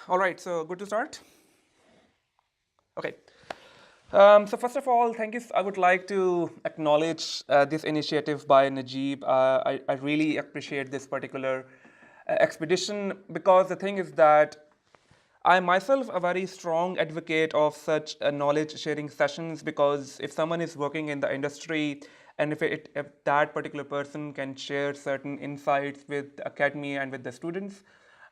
All right, so good to start. Okay. So first of all, thank you. I would like to acknowledge this initiative by Najib. I really appreciate this particular expedition because the thing is that I myself a very strong advocate of such knowledge sharing sessions because if someone is working in the industry and if that particular person can share certain insights with the academy and with the students,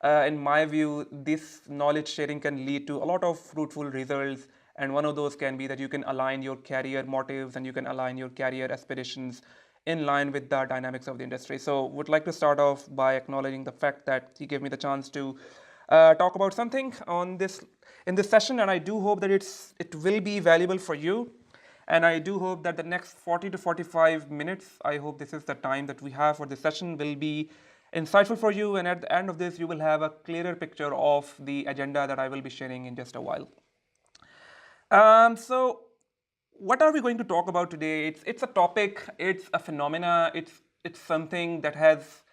in my view, this knowledge sharing can lead to a lot of fruitful results. And one of those can be that you can align your career motives and you can align your career aspirations in line with the dynamics of the industry. So would like to start off by acknowledging the fact that he gave me the chance to talk about something on this in this session, and I do hope that it will be valuable for you. And I do hope that the next 40 to 45 minutes, I hope this is the time that we have for this session, will be insightful for you. And at the end of this, you will have a clearer picture of the agenda that I will be sharing in just a while. So what are we going to talk about today? It's a topic, it's a phenomena, it's something that has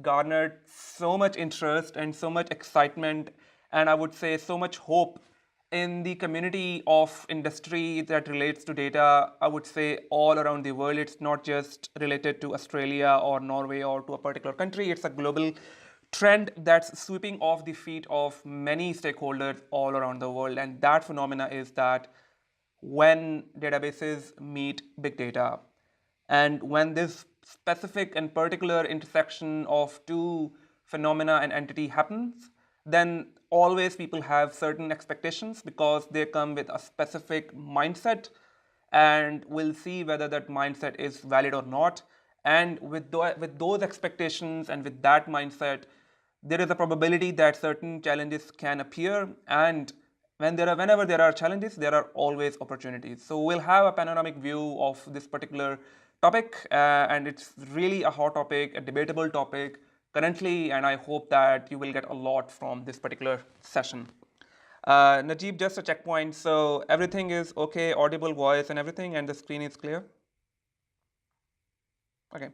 garnered so much interest and so much excitement, and I would say so much hope in the community of industry that relates to data. I would say all around the world. It's not just related to Australia or Norway or to a particular country. It's a global trend that's sweeping off the feet of many stakeholders all around the world. And that phenomena is that when databases meet big data, and when this specific and particular intersection of two phenomena and entity happens, then always people have certain expectations because they come with a specific mindset, and we'll see whether that mindset is valid or not. And with those expectations and with that mindset, there is a probability that certain challenges can appear, and whenever there are challenges, there are always opportunities. So we'll have a panoramic view of this particular topic, and it's really a hot topic, a debatable topic currently, and I hope that you will get a lot from this particular session. Najib, just a checkpoint. So everything is okay, audible voice and everything, and the screen is clear? Okay.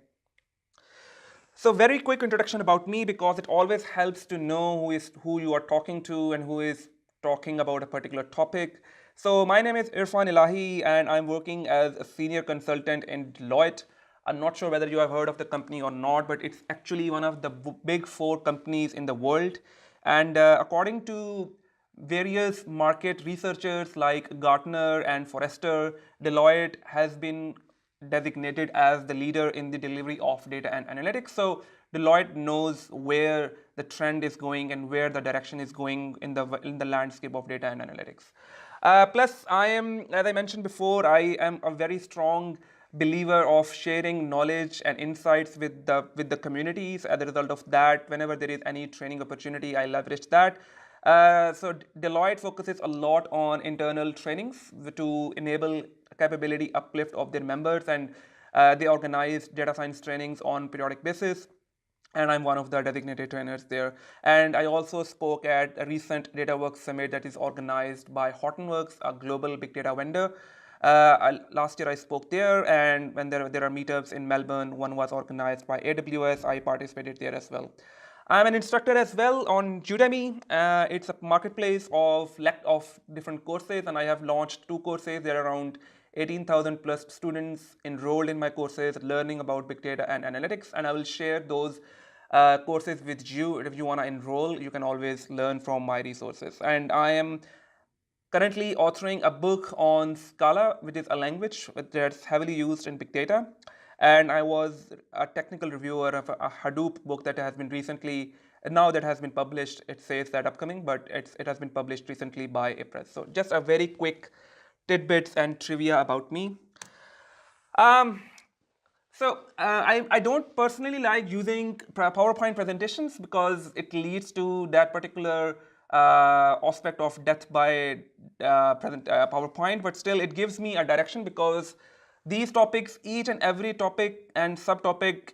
So very quick introduction about me because it always helps to know who you are talking to and who is talking about a particular topic. So my name is Irfan Ilahi and I'm working as a senior consultant in Deloitte. I'm not sure whether you have heard of the company or not, but it's actually one of the big four companies in the world. And according to various market researchers like Gartner and Forrester, Deloitte has been designated as the leader in the delivery of data and analytics. So Deloitte knows where the trend is going and where the direction is going in the landscape of data and analytics. Plus, I am, as I mentioned before, I am a very strong believer of sharing knowledge and insights with the communities. As a result of that, whenever there is any training opportunity, I leverage that. So Deloitte focuses a lot on internal trainings to enable capability uplift of their members, and they organize data science trainings on periodic basis. And I'm one of the designated trainers there. And I also spoke at a recent DataWorks summit that is organized by Hortonworks, a global big data vendor. Last year I spoke there, and when there are meetups in Melbourne, one was organized by AWS, I participated there as well. I'm an instructor as well on Udemy. It's a marketplace of different courses, and I have launched 2 courses. There are around 18,000 plus students enrolled in my courses learning about big data and analytics, and I will share those courses with you. If you want to enroll, you can always learn from my resources. And I am currently authoring a book on Scala, which is a language that's heavily used in big data. And I was a technical reviewer of a Hadoop book that has been recently, now that has been published. It says that upcoming, but it has been published recently by a press. So just a very quick tidbits and trivia about me. I don't personally like using PowerPoint presentations because it leads to that particular aspect of death by PowerPoint, but still it gives me a direction because these topics, each and every topic and subtopic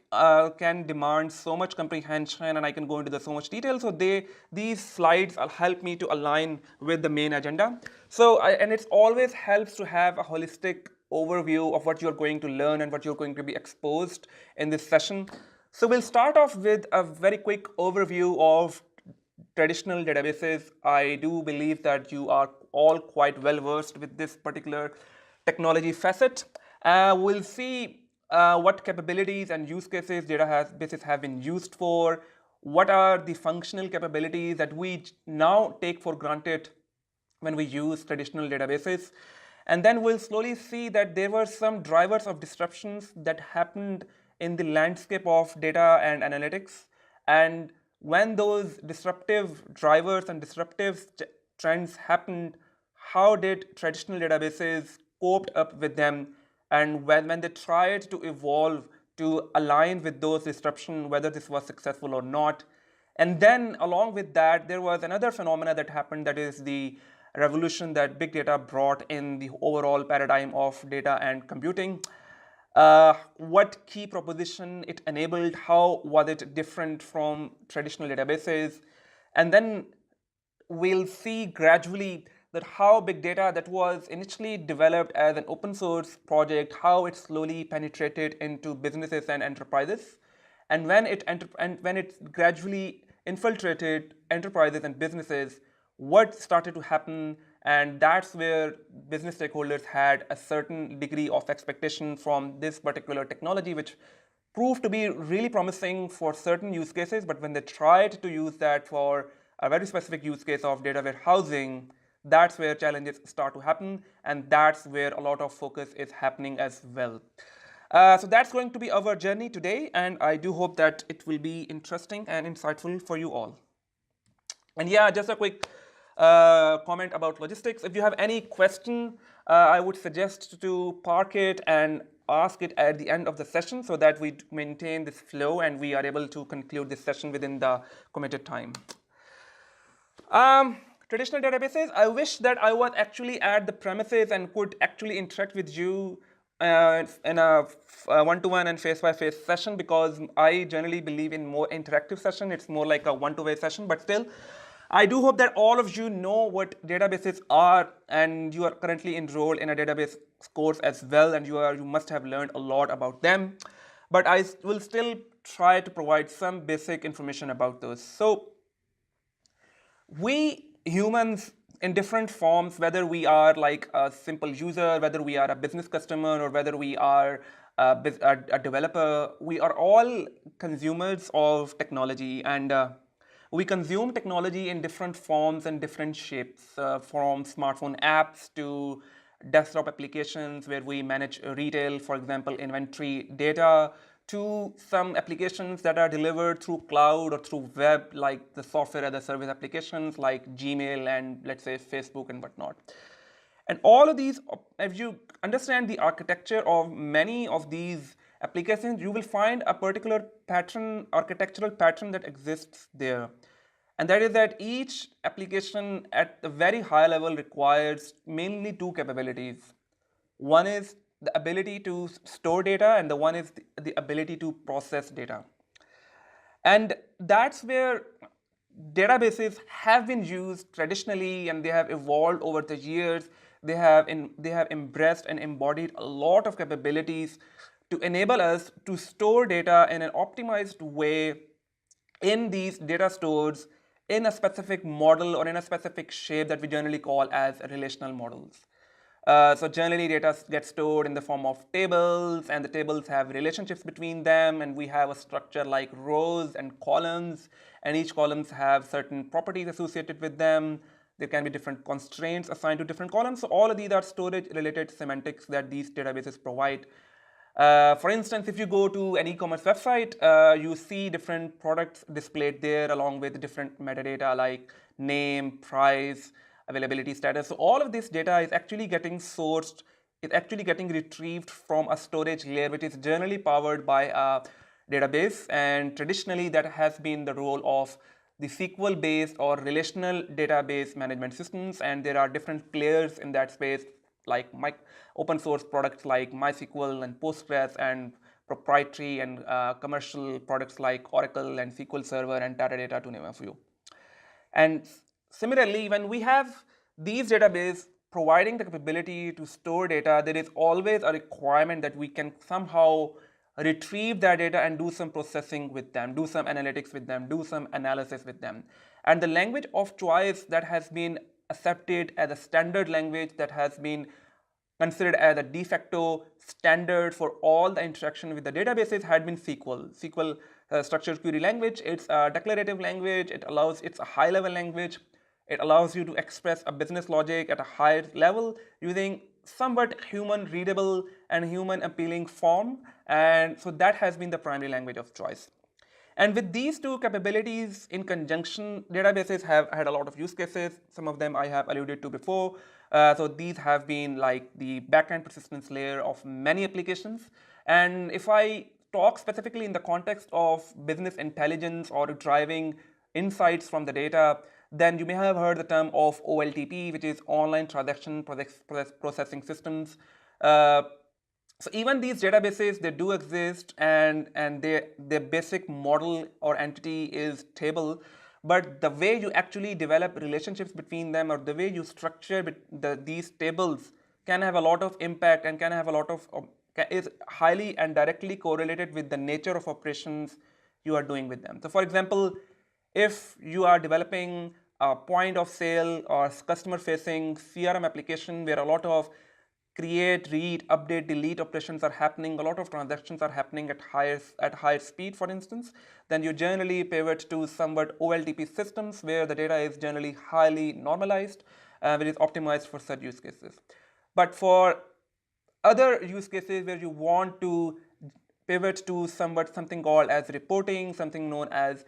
can demand so much comprehension, and I can go into so much detail. So these slides will help me to align with the main agenda. And it always helps to have a holistic overview of what you're going to learn and what you're going to be exposed in this session. So we'll start off with a very quick overview of traditional databases, I do believe that you are all quite well versed with this particular technology facet. We'll see what capabilities and use cases databases have been used for, what are the functional capabilities that we now take for granted when we use traditional databases. And then we'll slowly see that there were some drivers of disruptions that happened in the landscape of data and analytics. And when those disruptive drivers and disruptive trends happened, how did traditional databases coped up with them? And when they tried to evolve to align with those disruptions, whether this was successful or not. And then along with that, there was another phenomena that happened, that is the revolution that big data brought in the overall paradigm of data and computing. What key proposition it enabled, how was it different from traditional databases, and then we'll see gradually that how big data that was initially developed as an open source project, how it slowly penetrated into businesses and enterprises, and when it gradually infiltrated enterprises and businesses, what started to happen. And that's where business stakeholders had a certain degree of expectation from this particular technology, which proved to be really promising for certain use cases. But when they tried to use that for a very specific use case of data warehousing, that's where challenges start to happen, and that's where a lot of focus is happening as well. So that's going to be our journey today, and I do hope that it will be interesting and insightful for you all. And yeah, just a quick comment about logistics. If you have any question, I would suggest to park it and ask it at the end of the session, so that we maintain this flow and we are able to conclude this session within the committed time. Traditional databases, I wish that I was actually at the premises and could actually interact with you in a one-to-one and face-by-face session, because I generally believe in more interactive session. It's more like a one-to-way session, but still, I do hope that all of you know what databases are, and you are currently enrolled in a database course as well, and you must have learned a lot about them. But I will still try to provide some basic information about those. So we humans in different forms, whether we are like a simple user, whether we are a business customer, or whether we are a developer, we are all consumers of technology, and we consume technology in different forms and different shapes, from smartphone apps to desktop applications where we manage retail, for example, inventory data, to some applications that are delivered through cloud or through web, like the software as a service applications like Gmail and let's say Facebook and whatnot. And all of these, if you understand the architecture of many of these applications, you will find a particular pattern, architectural pattern that exists there. And that is that each application at a very high level requires mainly two capabilities. One is the ability to store data, and the one is the ability to process data. And that's where databases have been used traditionally, and they have evolved over the years. They have embraced and embodied a lot of capabilities to enable us to store data in an optimized way in these data stores in a specific model or in a specific shape that we generally call as relational models. So generally data gets stored in the form of tables, and the tables have relationships between them, and we have a structure like rows and columns, and each columns have certain properties associated with them. There can be different constraints assigned to different columns. So all of these are storage related semantics that these databases provide. For instance, if you go to an e-commerce website, you see different products displayed there along with different metadata like name, price, availability status. So all of this data is actually getting sourced, it's actually getting retrieved from a storage layer, which is generally powered by a database. And traditionally, that has been the role of the SQL-based or relational database management systems. And there are different players in that space, like open source products like MySQL and Postgres, and proprietary and commercial products like Oracle and SQL Server and Teradata, to name a few. And similarly, when we have these databases providing the capability to store data, there is always a requirement that we can somehow retrieve that data and do some processing with them, do some analytics with them, do some analysis with them. And the language of choice that has been accepted as a standard language, that has been considered as a de facto standard for all the interaction with the databases, had been SQL. SQL structured query language. It's a declarative language. It's a high level language. It allows you to express a business logic at a higher level using somewhat human readable and human appealing form. And so that has been the primary language of choice. And with these two capabilities in conjunction, databases have had a lot of use cases. Some of them I have alluded to before. So these have been like the backend persistence layer of many applications. And if I talk specifically in the context of business intelligence or driving insights from the data, then you may have heard the term of OLTP, which is online transaction processing systems. So even these databases, they do exist, and their basic model or entity is table, but the way you actually develop relationships between them, or the way you structure these tables, can have a lot of impact and can have a lot of is highly and directly correlated with the nature of operations you are doing with them. So for example, if you are developing a point of sale or customer facing CRM application where a lot of create, read, update, delete operations are happening, a lot of transactions are happening at higher speed, for instance, then you generally pivot to somewhat OLTP systems where the data is generally highly normalized, which is optimized for such use cases. But for other use cases where you want to pivot to something called as reporting, something known as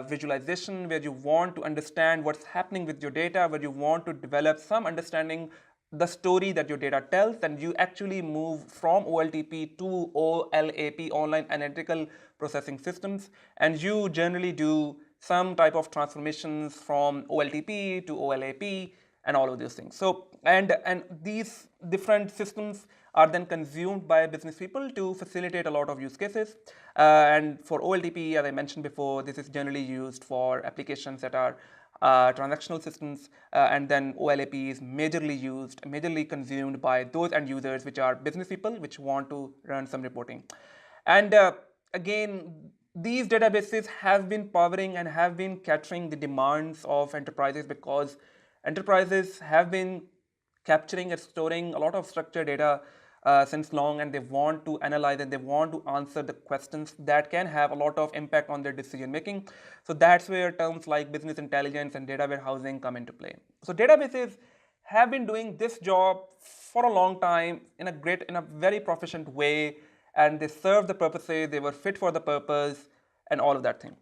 visualization, where you want to understand what's happening with your data, where you want to develop some understanding the story that your data tells, then you actually move from OLTP to OLAP, online analytical processing systems, and you generally do some type of transformations from OLTP to OLAP and all of those things. So and these different systems are then consumed by business people to facilitate a lot of use cases. And for OLTP, as I mentioned before, this is generally used for applications that are transactional systems, and then OLAP is majorly consumed by those end users, which are business people which want to run some reporting. And again, these databases have been powering and have been catering the demands of enterprises, because enterprises have been capturing and storing a lot of structured data since long, and they want to analyze and they want to answer the questions that can have a lot of impact on their decision making. So that's where terms like business intelligence and data warehousing come into play. So databases have been doing this job for a long time in a very proficient way, and they serve the purposes, they were fit for the purpose, and all of that thing.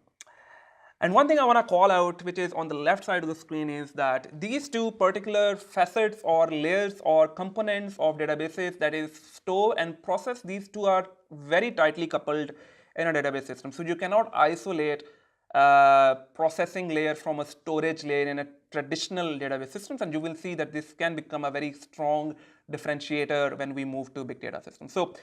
And one thing I want to call out, which is on the left side of the screen, is that these two particular facets or layers or components of databases, that is store and process, these two are very tightly coupled in a database system. So you cannot isolate processing layer from a storage layer in a traditional database systems, and you will see that this can become a very strong differentiator when we move to big data systems. So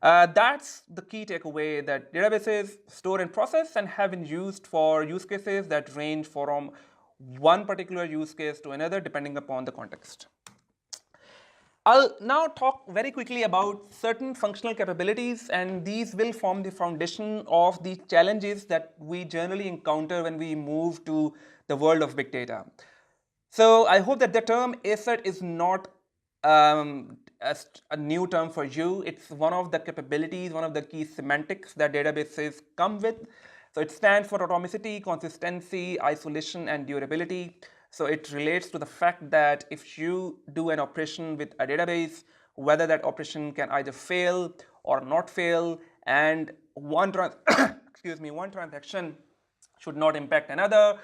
that's the key takeaway, that databases store and process and have been used for use cases that range from one particular use case to another depending upon the context. I'll now talk very quickly about certain functional capabilities, and these will form the foundation of the challenges that we generally encounter when we move to the world of big data. So I hope that the term ACET is not a new term for you. It's one of the capabilities, one of the key semantics that databases come with. So it stands for atomicity, consistency, isolation, and durability. So it relates to the fact that if you do an operation with a database, whether that operation can either fail or not fail, and one transaction should not impact another,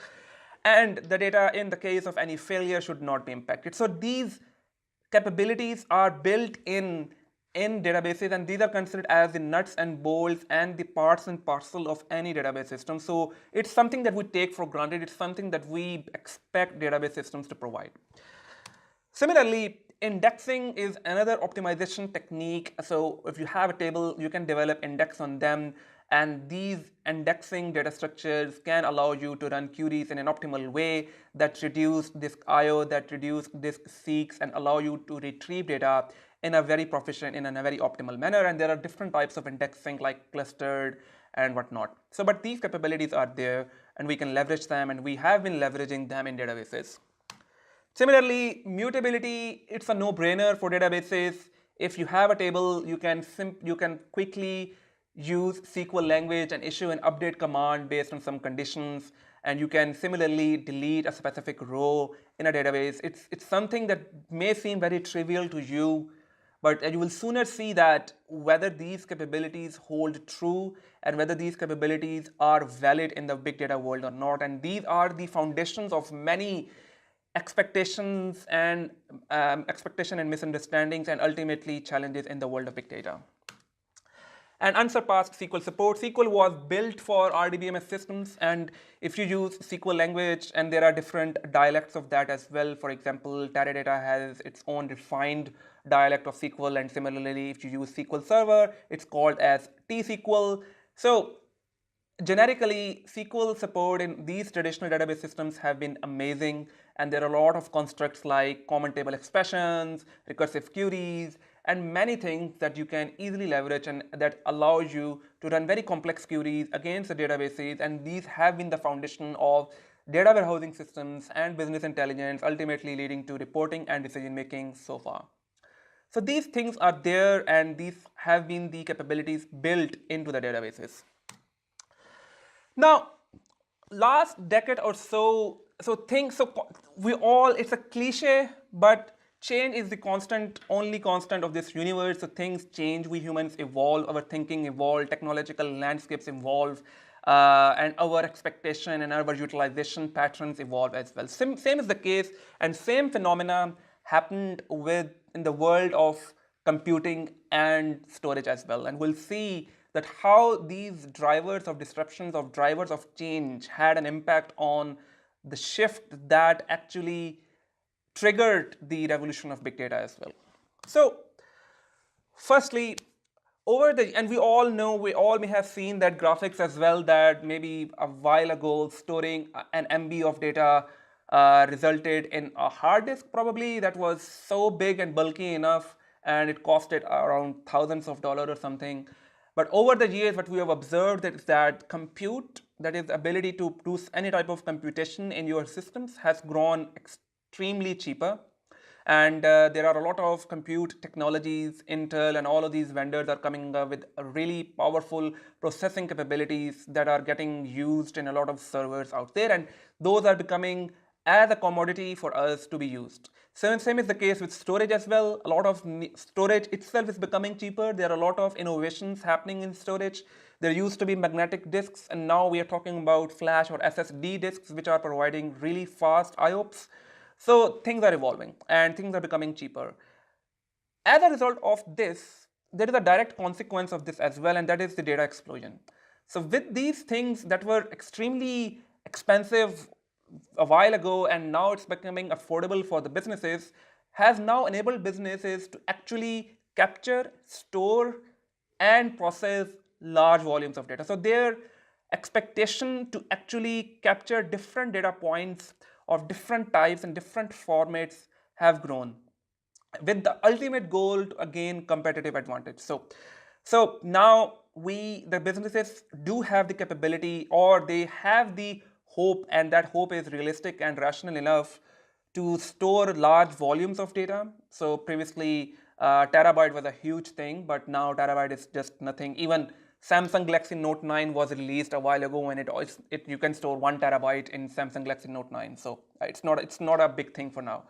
and the data in the case of any failure should not be impacted. So these capabilities are built in databases, and these are considered as the nuts and bolts and the parts and parcel of any database system. So it's something that we take for granted. It's something that we expect database systems to provide. Similarly, indexing is another optimization technique. So if you have a table, you can develop index on them, and these indexing data structures can allow you to run queries in an optimal way that reduce disk IO, that reduce disk seeks, and allow you to retrieve data in a very proficient, in a very optimal manner. And there are different types of indexing like clustered and whatnot. So, but these capabilities are there, and we can leverage them, and we have been leveraging them in databases. Similarly, mutability, it's a no-brainer for databases. If you have a table, you can quickly use SQL language and issue an update command based on some conditions, and you can similarly delete a specific row in a database. It's something that may seem very trivial to you, but you will sooner see that whether these capabilities hold true and whether these capabilities are valid in the big data world or not. And these are the foundations of many expectations and misunderstandings and ultimately challenges in the world of big data. And unsurpassed SQL support. SQL was built for RDBMS systems, and if you use SQL language, and there are different dialects of that as well. For example, Teradata has its own refined dialect of SQL, and similarly, if you use SQL Server, it's called as T-SQL. So generically, SQL support in these traditional database systems have been amazing, and there are a lot of constructs like common table expressions, recursive queries, and many things that you can easily leverage and that allows you to run very complex queries against the databases, and these have been the foundation of data warehousing systems and business intelligence, ultimately leading to reporting and decision making so far. So these things are there, and these have been the capabilities built into the databases. Now, last decade or so, it's a cliche, but change is the only constant of this universe. So things change, we humans evolve, our thinking evolve, technological landscapes evolve, and our expectation and our utilization patterns evolve as well. Same is the case, and same phenomena happened in the world of computing and storage as well. And we'll see that how these drivers of disruptions, of drivers of change had an impact on the shift that actually triggered the revolution of big data as well. So firstly, and we all may have seen that graphics as well, that maybe a while ago storing an MB of data resulted in a hard disk probably that was so big and bulky enough, and it costed around thousands of dollars or something. But over the years, what we have observed is that compute, that is ability to do any type of computation in your systems, has grown extremely cheaper. And there are a lot of compute technologies, Intel and all of these vendors are coming up with really powerful processing capabilities that are getting used in a lot of servers out there, and those are becoming as a commodity for us to be used. Same is the case with storage as well. A lot of storage itself is becoming cheaper. There are a lot of innovations happening in storage. There used to be magnetic disks, and now we are talking about flash or SSD disks, which are providing really fast IOPS. So things are evolving and things are becoming cheaper. As a result of this, there is a direct consequence of this as well, and that is the data explosion. So with these things that were extremely expensive a while ago, and now it's becoming affordable for the businesses, has now enabled businesses to actually capture, store, and process large volumes of data. So their expectation to actually capture different data points of different types and different formats have grown, with the ultimate goal to gain competitive advantage. So now the businesses do have the capability, or they have the hope, and that hope is realistic and rational enough to store large volumes of data. So previously, terabyte was a huge thing, but now terabyte is just nothing. Even Samsung Galaxy Note 9 was released a while ago, and you can store 1 terabyte in Samsung Galaxy Note 9. So it's not a big thing for now.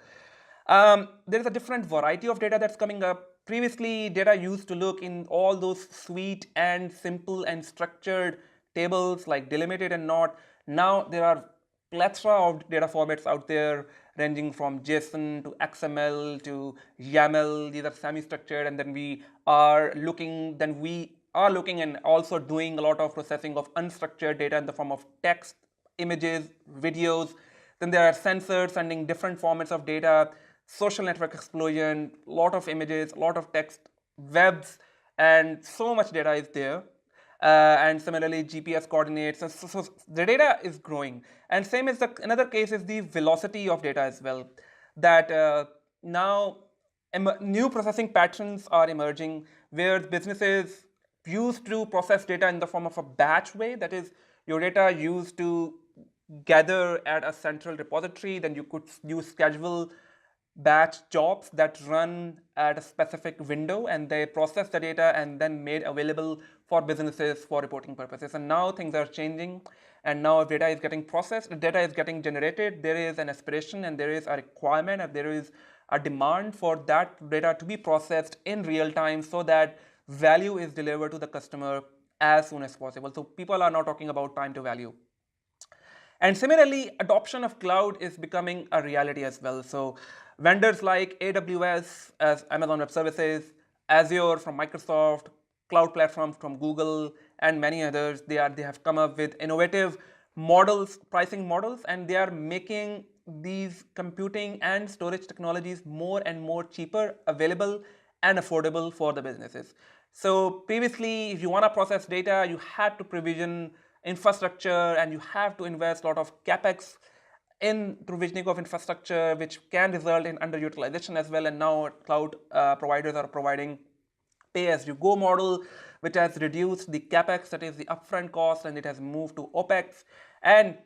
There is a different variety of data that's coming up. Previously, data used to look in all those sweet and simple and structured tables like delimited and not. Now there are plethora of data formats out there, ranging from JSON to XML to YAML. These are semi-structured, and then we are looking and also doing a lot of processing of unstructured data in the form of text, images, videos. Then there are sensors sending different formats of data, social network explosion, a lot of images, a lot of text, webs, and so much data is there. And similarly, GPS coordinates. So the data is growing. And same as another case is the velocity of data as well. That now new processing patterns are emerging, where businesses used to process data in the form of a batch way. That is, your data used to gather at a central repository. Then you could use schedule batch jobs that run at a specific window, and they process the data and then made available for businesses for reporting purposes. And now things are changing, and now data is getting processed, data is getting generated. There is an aspiration and there is a requirement and there is a demand for that data to be processed in real time so that value is delivered to the customer as soon as possible. So people are now talking about time to value. And similarly, adoption of cloud is becoming a reality as well. So vendors like AWS as Amazon Web Services, Azure from Microsoft, cloud platforms from Google, and many others, they have come up with innovative models, pricing models, and they are making these computing and storage technologies more and more cheaper, available, and affordable for the businesses. So previously, if you want to process data, you had to provision infrastructure and you have to invest a lot of capex in provisioning of infrastructure, which can result in underutilization as well. And now cloud providers are providing pay-as-you-go model, which has reduced the capex, that is the upfront cost, and it has moved to opex. And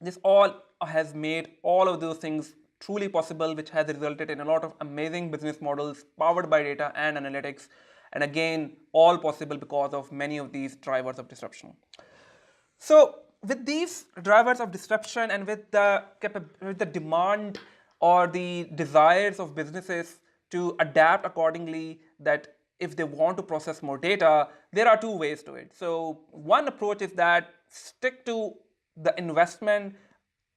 this all has made all of those things truly possible, which has resulted in a lot of amazing business models powered by data and analytics. And again, all possible because of many of these drivers of disruption. So with these drivers of disruption and with the demand or the desires of businesses to adapt accordingly, that if they want to process more data, there are two ways to it. So one approach is that stick to the investment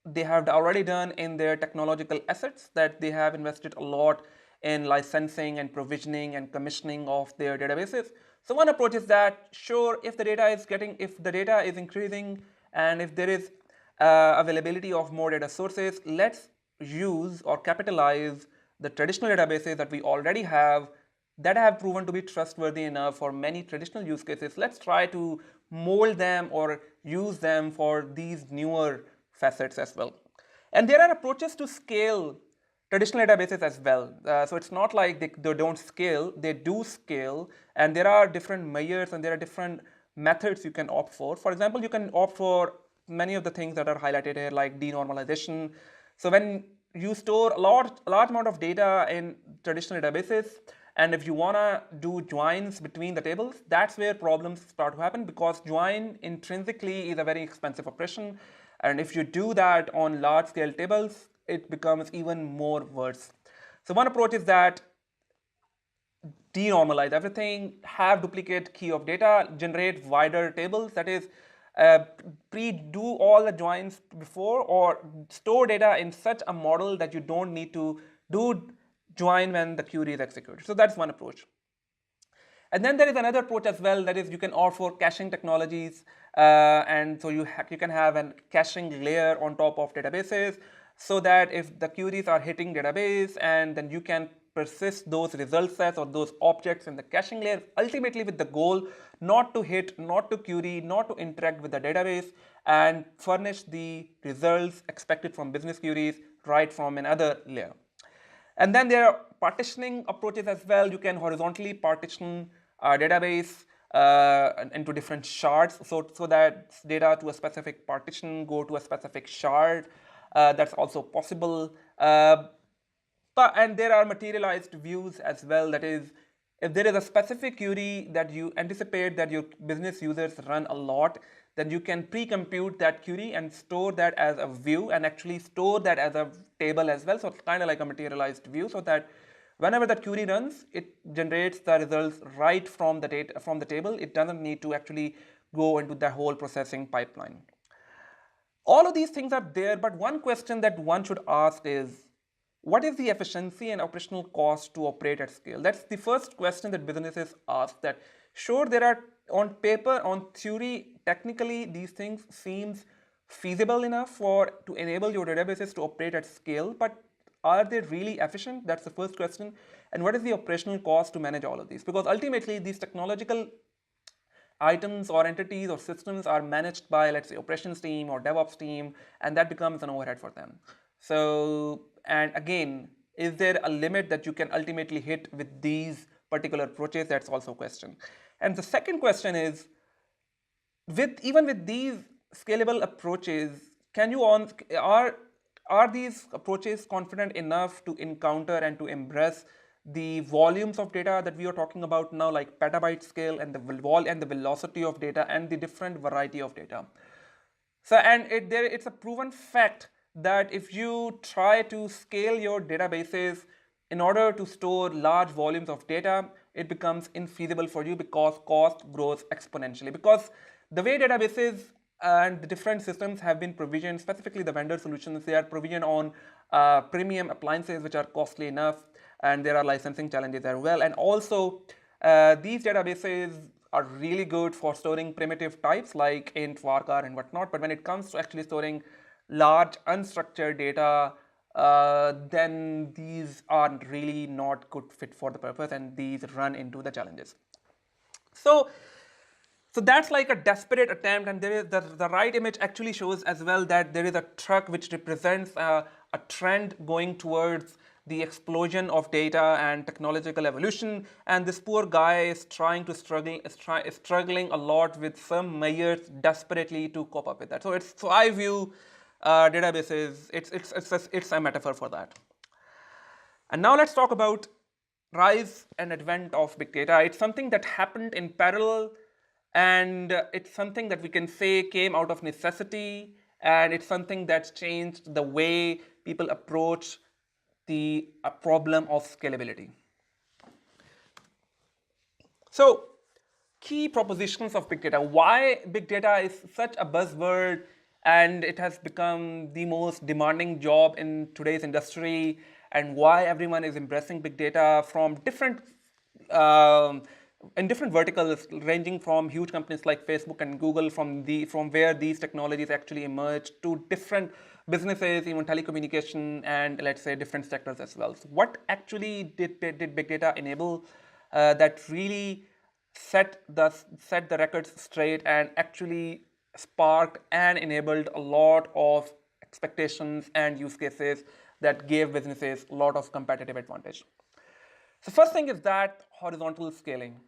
they have already done in their technological assets, that they have invested a lot in licensing and provisioning and commissioning of their databases. So one approach is that, sure, if the data is increasing and if there is availability of more data sources, let's use or capitalize the traditional databases that we already have that have proven to be trustworthy enough for many traditional use cases. Let's try to mold them or use them for these newer facets as well. And there are approaches to scale traditional databases as well. So it's not like they don't scale, they do scale, and there are different measures and there are different methods you can opt for. For example, you can opt for many of the things that are highlighted here, like denormalization. So when you store a large amount of data in traditional databases, and if you want to do joins between the tables, that's where problems start to happen, because join intrinsically is a very expensive operation. And if you do that on large scale tables, it becomes even more worse. So one approach is that denormalize everything, have duplicate key of data, generate wider tables, that is, do all the joins before, or store data in such a model that you don't need to do join when the query is executed. So that's one approach. And then there is another approach as well, that is you can opt for caching technologies, and so you can have a caching layer on top of databases, so that if the queries are hitting database, and then you can persist those result sets or those objects in the caching layer, ultimately with the goal not to hit, not to query, not to interact with the database, and furnish the results expected from business queries right from another layer. And then there are partitioning approaches as well. You can horizontally partition a database into different shards, so that data to a specific partition go to a specific shard. That's also possible. And there are materialized views as well. That is, if there is a specific query that you anticipate that your business users run a lot, then you can pre-compute that query and store that as a view, and actually store that as a table as well. So it's kind of like a materialized view, so that whenever that query runs, it generates the results right from the data from the table. It doesn't need to actually go into the whole processing pipeline. All of these things are there, but one question that one should ask is, what is the efficiency and operational cost to operate at scale? That's the first question that businesses ask. That sure, there are on paper, on theory, technically these things seems feasible enough to enable your databases to operate at scale, but are they really efficient? That's the first question. And what is the operational cost to manage all of these? Because ultimately these technological items or entities or systems are managed by, let's say, operations team or DevOps team, and that becomes an overhead for them. So, and again, is there a limit that you can ultimately hit with these particular approaches? That's also a question. And the second question is, even with these scalable approaches, can you on are these approaches confident enough to encounter and to embrace the volumes of data that we are talking about now, like petabyte scale and the velocity of data and the different variety of data? So, and it's a proven fact that if you try to scale your databases in order to store large volumes of data, it becomes infeasible for you because cost grows exponentially. Because the way databases and the different systems have been provisioned, specifically the vendor solutions, they are provisioned on premium appliances which are costly enough, and there are licensing challenges as well. And also, these databases are really good for storing primitive types like int, varchar, and whatnot. But when it comes to actually storing large unstructured data, then these are really not good fit for the purpose, and these run into the challenges. So, so that's like a desperate attempt, and there is the right image actually shows as well that there is a truck which represents a trend going towards the explosion of data and technological evolution, and this poor guy is struggling a lot with some measures desperately to cope up with that. So I view databases, it's a metaphor for that. And now let's talk about rise and advent of big data. It's something that happened in parallel, and it's something that we can say came out of necessity, and it's something that's changed the way people approach the problem of scalability. So, key propositions of big data. Why big data is such a buzzword and it has become the most demanding job in today's industry, and why everyone is embracing big data from different in different verticals, ranging from huge companies like Facebook and Google, from where these technologies actually emerged, to different businesses, even telecommunication, and let's say different sectors as well. So what actually did big data enable that really set the records straight and actually sparked and enabled a lot of expectations and use cases that gave businesses a lot of competitive advantage? So first thing is that horizontal scaling.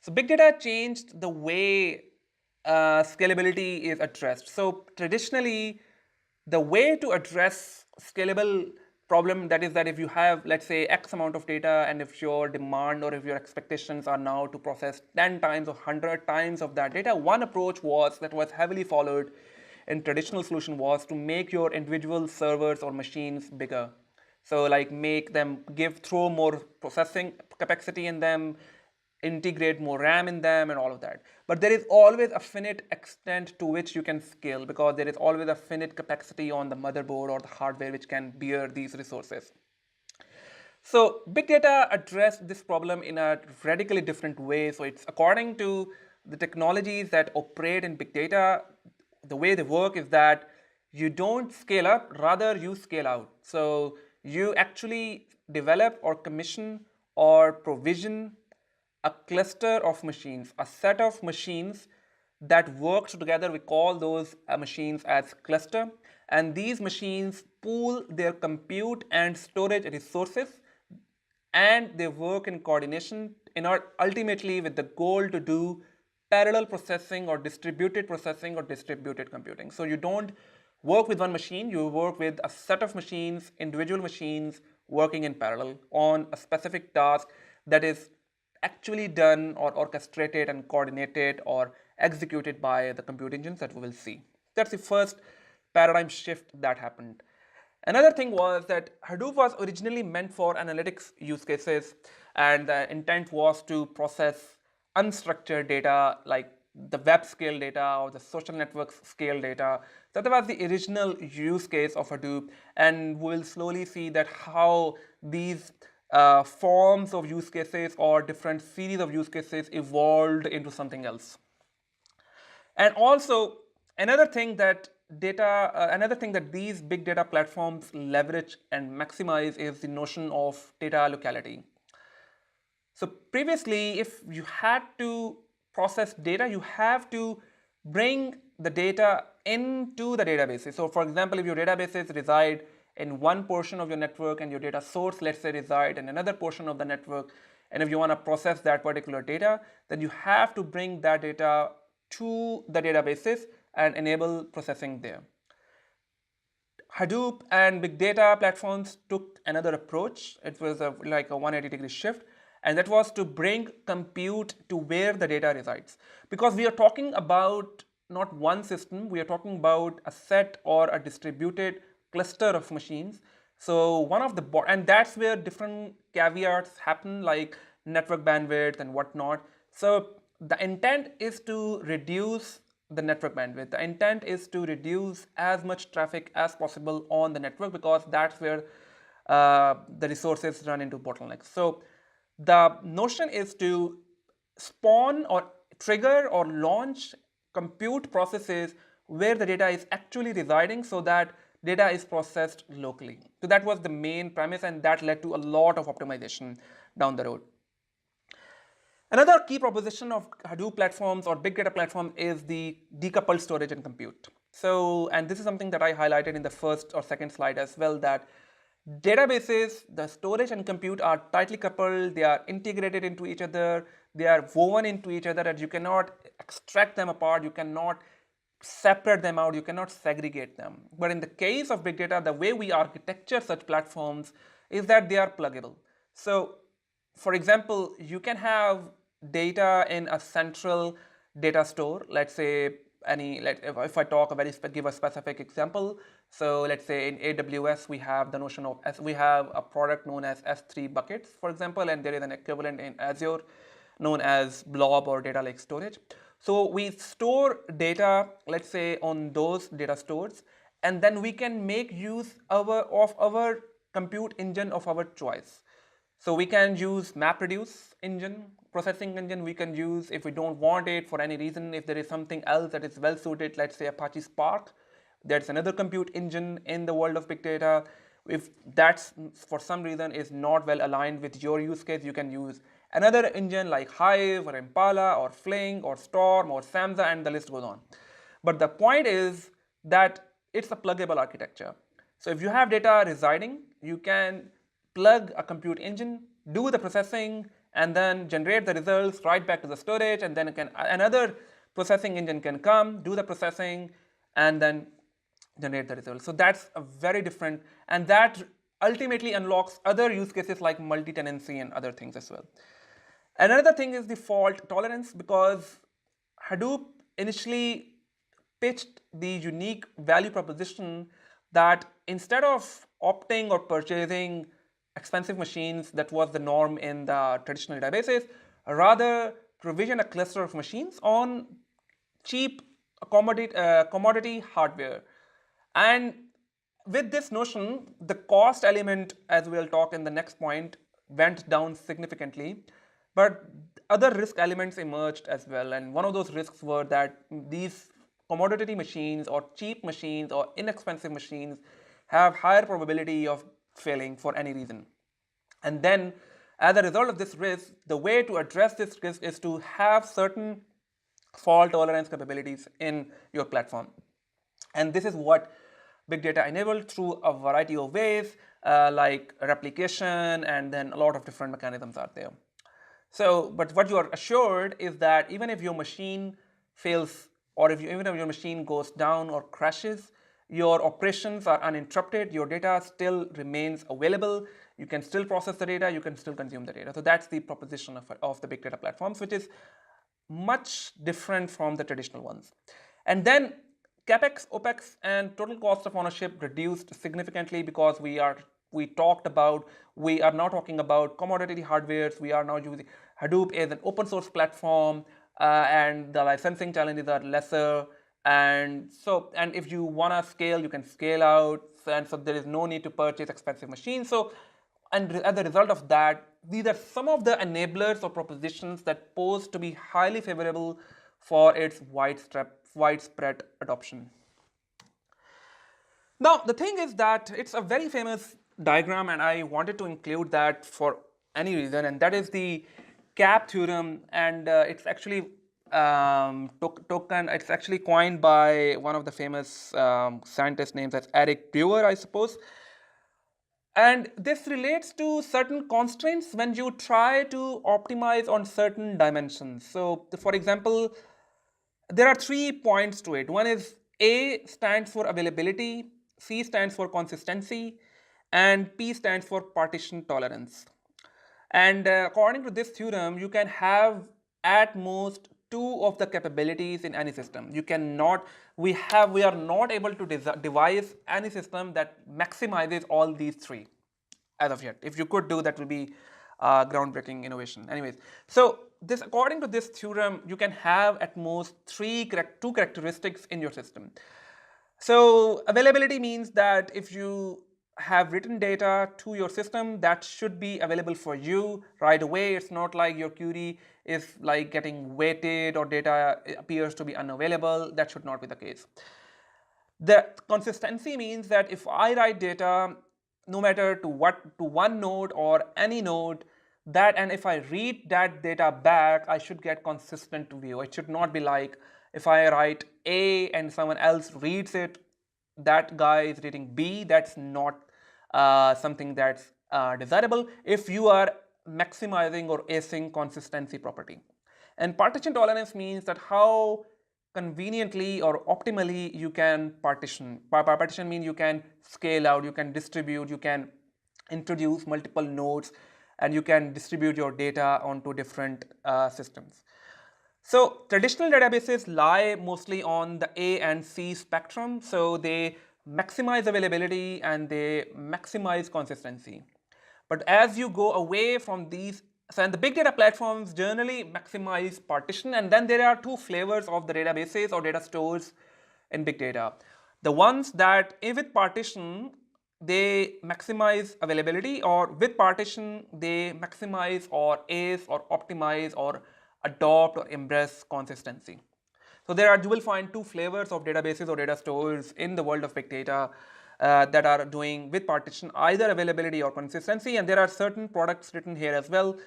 So big data changed the way scalability is addressed. So traditionally, the way to address scalable problem, that is that if you have, let's say, X amount of data, and if your demand or if your expectations are now to process 10 times or 100 times of that data, one approach that was heavily followed in traditional solution was to make your individual servers or machines bigger. So like throw more processing capacity in them, integrate more RAM in them, and all of that. But there is always a finite extent to which you can scale, because there is always a finite capacity on the motherboard or the hardware which can bear these resources. So big data addressed this problem in a radically different way. So it's according to the technologies that operate in big data, the way they work is that you don't scale up, rather you scale out. So you actually develop or commission or provision a cluster of machines, a set of machines that work together. We call those machines as cluster, and these machines pool their compute and storage resources, and they work in coordination ultimately with the goal to do parallel processing or distributed computing. So you don't work with one machine, you work with a set of machines, individual machines working in parallel on a specific task that is actually done or orchestrated and coordinated or executed by the compute engines that we will see. That's the first paradigm shift that happened. Another thing was that Hadoop was originally meant for analytics use cases, and the intent was to process unstructured data like the web scale data or the social networks scale data. So that was the original use case of Hadoop, and we'll slowly see that how these forms of use cases or different series of use cases evolved into something else. And also another thing that these big data platforms leverage and maximize is the notion of data locality. So previously, if you had to process data, you have to bring the data into the databases. So for example, if your databases reside in one portion of your network and your data source, let's say, reside in another portion of the network, and if you want to process that particular data, then you have to bring that data to the databases and enable processing there. Hadoop and big data platforms took another approach. It was like a 180-degree shift, and that was to bring compute to where the data resides. Because we are talking about not one system, we are talking about a set or a distributed cluster of machines. So one of the, and that's where different caveats happen, like network bandwidth and whatnot. So the intent is to reduce the network bandwidth. The intent is to reduce as much traffic as possible on the network, because that's where the resources run into bottlenecks. So the notion is to spawn or trigger or launch compute processes where the data is actually residing, so that data is processed locally. So that was the main premise, and that led to a lot of optimization down the road. Another key proposition of Hadoop platforms or big data platforms is the decoupled storage and compute. So, and this is something that I highlighted in the first or second slide as well, that databases, the storage and compute are tightly coupled, they are integrated into each other, they are woven into each other, and you cannot extract them apart, you cannot separate them out, you cannot segregate them. But in the case of big data, the way we architecture such platforms is that they are pluggable. So, for example, you can have data in a central data store. Let's say if I talk give a specific example. So let's say in AWS we have the notion of we have a product known as S3 buckets, for example, and there is an equivalent in Azure known as blob or data lake storage. So we store data, let's say, on those data stores, and then we can make use of our compute engine of our choice. So we can use MapReduce engine, processing engine. We can use, if we don't want it for any reason, if there is something else that is well suited, let's say Apache Spark, that's another compute engine in the world of big data. If that's for some reason is not well aligned with your use case, you can use another engine like Hive or Impala or Flink or Storm or Samza, and the list goes on. But the point is that it's a pluggable architecture. So if you have data residing, you can plug a compute engine, do the processing, and then generate the results right back to the storage, and then another processing engine can come, do the processing, and then generate the results. So that's a very different, and that ultimately unlocks other use cases like multi-tenancy and other things as well. Another thing is the fault tolerance, because Hadoop initially pitched the unique value proposition that instead of opting or purchasing expensive machines that was the norm in the traditional databases, rather provision a cluster of machines on cheap commodity hardware. And with this notion, the cost element, as we'll talk in the next point, went down significantly, but other risk elements emerged as well. And one of those risks were that these commodity machines or cheap machines or inexpensive machines have higher probability of failing for any reason. And then as a result of this risk, the way to address this risk is to have certain fault tolerance capabilities in your platform. And this is what big data enabled through a variety of ways, like replication, and then a lot of different mechanisms are there. So, but what you are assured is that even if your machine fails, or even if your machine goes down or crashes, your operations are uninterrupted, your data still remains available, you can still process the data, you can still consume the data. So that's the proposition of the big data platforms, which is much different from the traditional ones. And then CapEx, OpEx, and total cost of ownership reduced significantly, because we are now talking about commodity hardwares. We are now using Hadoop as an open source platform, and the licensing challenges are lesser. And if you want to scale, you can scale out, and so there is no need to purchase expensive machines. So, and as a result of that, these are some of the enablers or propositions that pose to be highly favorable for its widespread adoption. Now, the thing is that it's a very famous diagram, and I wanted to include that for any reason, and that is the CAP theorem, and it's actually it's actually coined by one of the famous scientists named as Eric Brewer, I suppose. And this relates to certain constraints when you try to optimize on certain dimensions. So, for example, there are 3 points to it. One is A stands for availability, C stands for consistency, and P stands for partition tolerance. And according to this theorem, you can have at most two of the capabilities in any system. You cannot, we are not able to devise any system that maximizes all these three as of yet. If you could do, that will be groundbreaking innovation. Anyways, so this, according to this theorem, you can have at most two characteristics in your system. So availability means that if you have written data to your system, that should be available for you right away. It's not like your query is like getting waited or data appears to be unavailable. That should not be the case. The consistency means that if I write data, no matter to one node or any node, that, and if I read that data back, I should get consistent view. It should not be like if I write A and someone else reads it, that guy is reading B. That's not something that's desirable if you are maximizing or acing consistency property. And partition tolerance means that how conveniently or optimally you can partition. Partition means you can scale out, you can distribute, you can introduce multiple nodes, and you can distribute your data onto different systems. So traditional databases lie mostly on the A and C spectrum. So they maximize availability and they maximize consistency. But as you go away from these, so and the big data platforms generally maximize partition, and then there are two flavors of the databases or data stores in big data. The ones that with partition, they maximize availability, or with partition, they maximize or ace or optimize or adopt or embrace consistency. So you will find two flavors of databases or data stores in the world of big data that are doing with partition either availability or consistency, and there are certain products written here as well.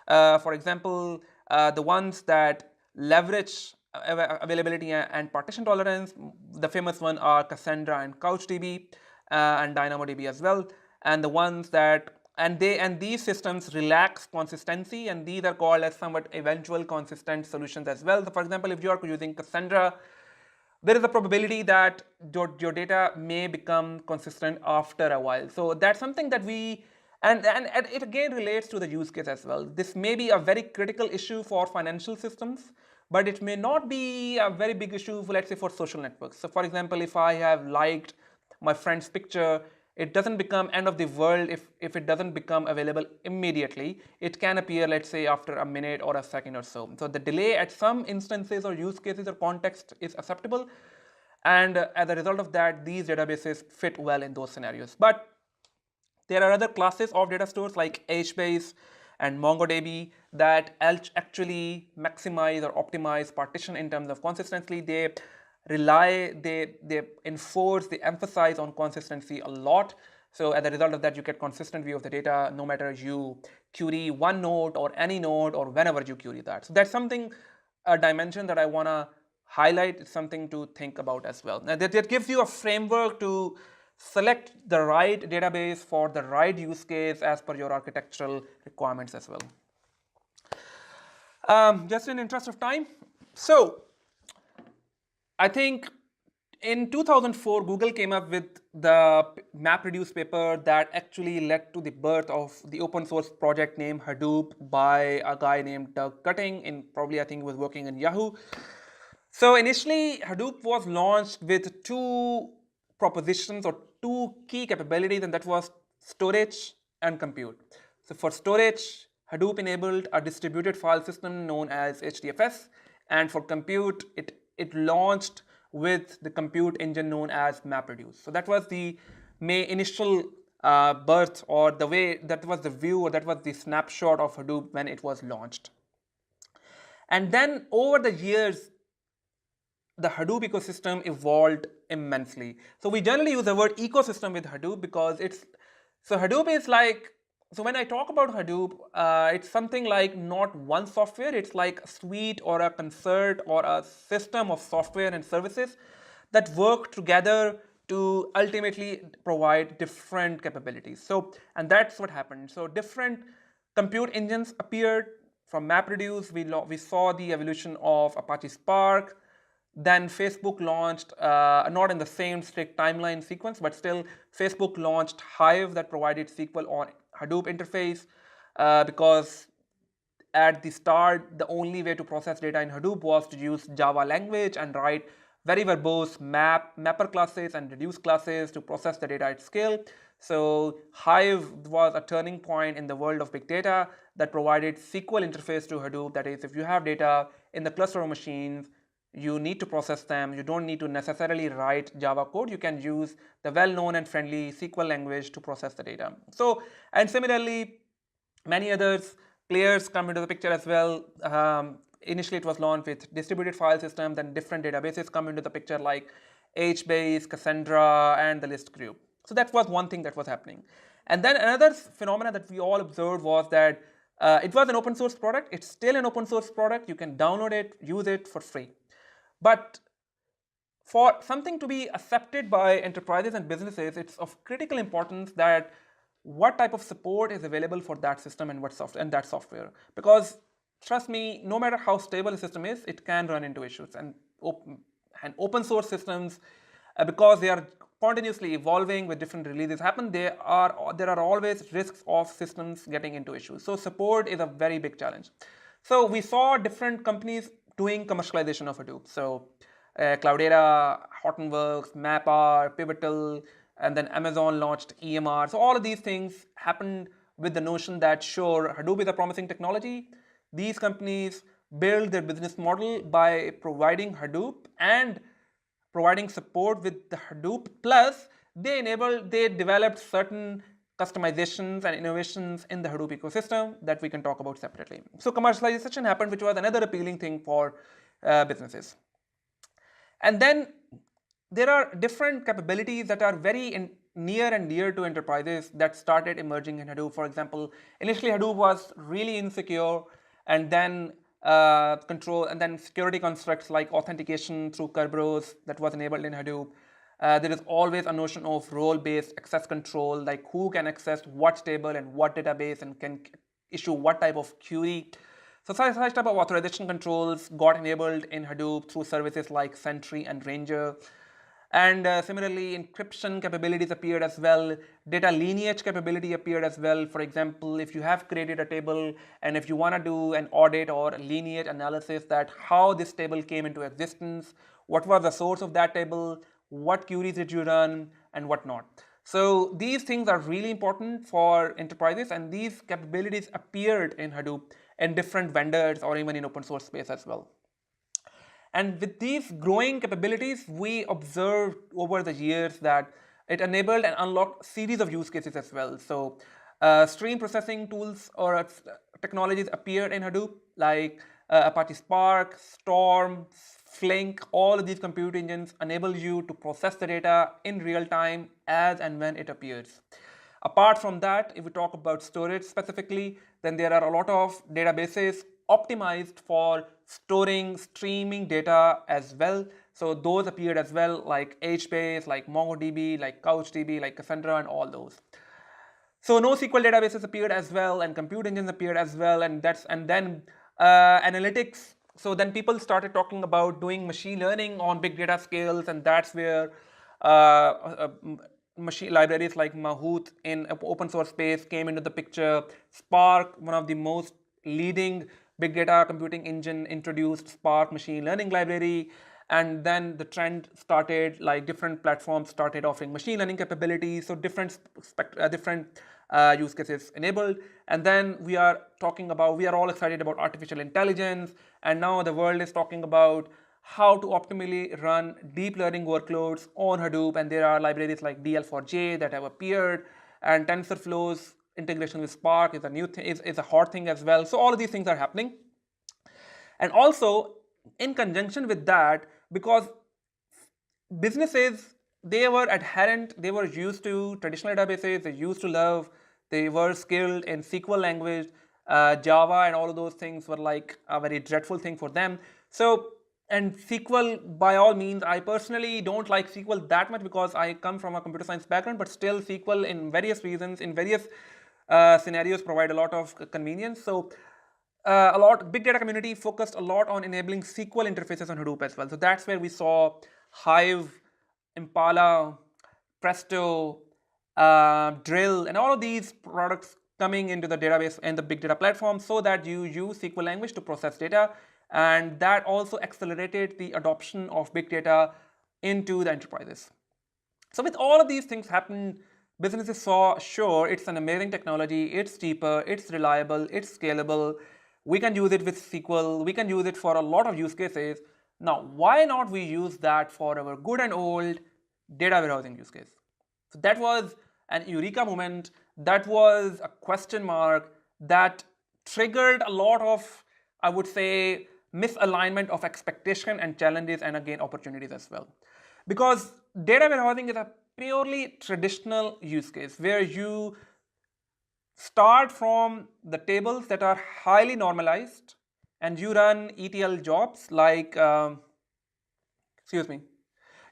For example, the ones that leverage availability and partition tolerance, the famous one are Cassandra and CouchDB and DynamoDB as well, and the ones that and these systems relax consistency, and these are called as somewhat eventual consistent solutions as well. So for example, if you are using Cassandra, there is a probability that your data may become consistent after a while. So that's something that and it again relates to the use case as well. This may be a very critical issue for financial systems, but it may not be a very big issue, let's say, for social networks. So for example, if I have liked my friend's picture, it doesn't become end of the world if it doesn't become available immediately. It can appear, let's say, after a minute or a second or so. So the delay at some instances or use cases or context is acceptable. And as a result of that, these databases fit well in those scenarios. But there are other classes of data stores like HBase and MongoDB that actually maximize or optimize partition in terms of consistency. They enforce, they emphasize on consistency a lot. So as a result of that, you get consistent view of the data no matter you query one node or any node or whenever you query that. So that's something, a dimension that I want to highlight. It's something to think about as well. Now that gives you a framework to select the right database for the right use case as per your architectural requirements as well. Just in interest of time, so I think in 2004, Google came up with the MapReduce paper that actually led to the birth of the open source project named Hadoop by a guy named Doug Cutting, probably I think he was working in Yahoo. So initially, Hadoop was launched with two propositions or two key capabilities, and that was storage and compute. So for storage, Hadoop enabled a distributed file system known as HDFS, and for compute, it launched with the compute engine known as MapReduce. So that was the initial birth, or the way, that was the view, or that was the snapshot of Hadoop when it was launched. And then over the years, the Hadoop ecosystem evolved immensely. So we generally use the word ecosystem with Hadoop because Hadoop is like, so when I talk about Hadoop, it's something like not one software, it's like a suite or a concert or a system of software and services that work together to ultimately provide different capabilities. So, and that's what happened. So different compute engines appeared from MapReduce. We saw the evolution of Apache Spark, Then Facebook launched, not in the same strict timeline sequence, but still Facebook launched Hive that provided SQL on Hadoop interface, because at the start, the only way to process data in Hadoop was to use Java language and write very verbose mapper classes and reduce classes to process the data at scale. So Hive was a turning point in the world of big data that provided SQL interface to Hadoop. That is, if you have data in the cluster of machines, you need to process them. You don't need to necessarily write Java code. You can use the well-known and friendly SQL language to process the data. So, and similarly, many others players come into the picture as well. Initially, it was launched with distributed file systems, and different databases come into the picture like HBase, Cassandra, and the list grew. So that was one thing that was happening. And then another phenomena that we all observed was that it was an open source product. It's still an open source product. You can download it, use it for free. But for something to be accepted by enterprises and businesses, it's of critical importance that what type of support is available for that system and what software and that software. Because trust me, no matter how stable a system is, it can run into issues. And open source systems, because they are continuously evolving with different releases happen, there are always risks of systems getting into issues. So support is a very big challenge. So we saw different companies doing commercialization of Hadoop. So Cloudera, Hortonworks, MapR, Pivotal, and then Amazon launched EMR. So all of these things happened with the notion that sure, Hadoop is a promising technology. These companies build their business model by providing Hadoop and providing support with the Hadoop, plus they developed certain customizations and innovations in the Hadoop ecosystem that we can talk about separately. So commercialization happened, which was another appealing thing for businesses. And then there are different capabilities that are very near and dear to enterprises that started emerging in Hadoop. For example, initially Hadoop was really insecure, and then security constructs like authentication through Kerberos that was enabled in Hadoop. There is always a notion of role-based access control, like who can access what table and what database and can issue what type of query. So such type of authorization controls got enabled in Hadoop through services like Sentry and Ranger. And similarly, encryption capabilities appeared as well. Data lineage capability appeared as well. For example, if you have created a table and if you want to do an audit or a lineage analysis that how this table came into existence, what was the source of that table, what queries did you run, and whatnot. So these things are really important for enterprises, and these capabilities appeared in Hadoop in different vendors or even in open source space as well. And with these growing capabilities, we observed over the years that it enabled and unlocked series of use cases as well. So stream processing tools or technologies appeared in Hadoop, like Apache Spark, Storm, Flink. All of these compute engines enable you to process the data in real time as and when it appears. Apart from that, if we talk about storage specifically, then there are a lot of databases optimized for storing streaming data as well. So those appeared as well, like HBase, like MongoDB, like CouchDB, like Cassandra, and all those. So NoSQL databases appeared as well, and compute engines appeared as well, and then analytics. So then people started talking about doing machine learning on big data scales, and that's where machine libraries like Mahout in open source space came into the picture. Spark, one of the most leading big data computing engine, introduced Spark machine learning library, and then the trend started, like different platforms started offering machine learning capabilities, so different use cases enabled. And then we are all excited about artificial intelligence, and now the world is talking about how to optimally run deep learning workloads on Hadoop, and there are libraries like DL4j that have appeared, and TensorFlow's integration with Spark is a new thing, is a hot thing as well. So all of these things are happening. And also in conjunction with that, because businesses, they were used to traditional databases, they were skilled in SQL language, Java, and all of those things were like a very dreadful thing for them. So, and SQL, by all means, I personally don't like SQL that much because I come from a computer science background, but still SQL in various reasons, in various scenarios provide a lot of convenience. So big data community focused a lot on enabling SQL interfaces on Hadoop as well. So that's where we saw Hive, Impala, Presto, Drill, and all of these products coming into the database and the big data platform so that you use SQL language to process data. And that also accelerated the adoption of big data into the enterprises. So with all of these things happen, businesses saw, sure, it's an amazing technology, it's cheaper, it's reliable, it's scalable, we can use it with SQL, we can use it for a lot of use cases. Now, why not we use that for our good and old data warehousing use case? So that was an eureka moment, that was a question mark that triggered a lot of, I would say, misalignment of expectation and challenges and again opportunities as well. Because data warehousing is a purely traditional use case where you start from the tables that are highly normalized and you run ETL jobs like, you